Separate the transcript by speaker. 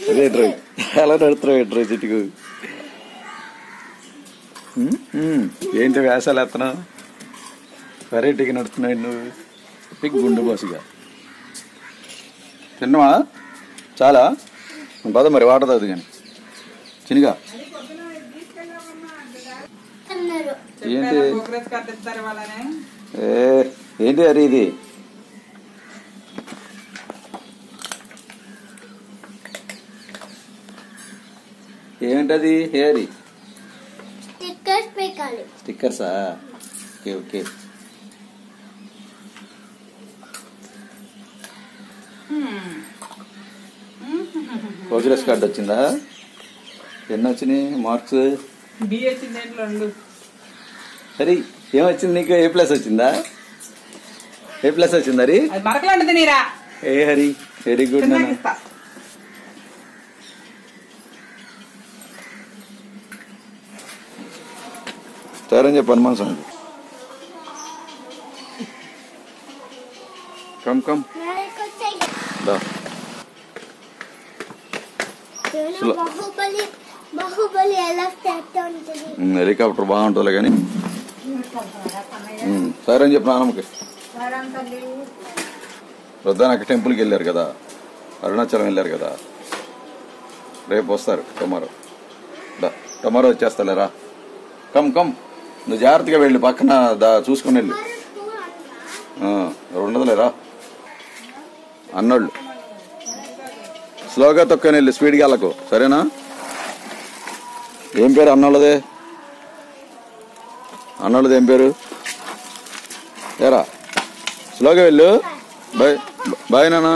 Speaker 1: అదేట్రో ఎలా నడుతున్నావు ఎట్రో చిట్టుకు ఏంటి వేసాలు ఎత్తనావు వెరైటీగా నడుతున్నావు నువ్వు పిక్ గుండు బోసుగా తిన్నావా చాలా పద మరి వాటర్ తాగుతుంది కానీ చినిగా ఏంటి ఏంటి అరే ఇది ఏంటది హేరి స్టిక్కర్సా ఓకే ఓకే ప్రోగ్రెస్ కార్డు వచ్చిందా ఎన్ని వచ్చినాయి మార్క్స్ సరే ఏమొచ్చింది నీకు ఏ ప్లస్ వచ్చిందా ఏ ప్లస్ వచ్చింది హరి ఏ హరి వెరీ గుడ్ నాన్న సరే అని చెప్పి హనుమాన్ స్వామి కమ్ కమ్ హెలికాప్టర్ బాగుంటుంది కానీ సరే అని చెప్పి నాన్నమ్మకి వృద్ధానక టెంపుల్కి వెళ్ళారు కదా అరుణాచలం వెళ్ళారు కదా రేపు వస్తారు టమారో వచ్చేస్తాలేరా కమ్ కమ్ నువ్వు జాగ్రత్తగా వెళ్ళి పక్కన చూసుకుని వెళ్ళు ఉండదులేరా అన్నోళ్ళు స్లోగా తొక్కని వెళ్ళి స్పీడ్గా వెళ్ళకు సరేనా ఏం పేరు అన్నోళ్ళదే అన్నోళ్ళది ఏం పేరు ఏరా స్లోగా వెళ్ళు బాయ్ బాయ్ నాన్న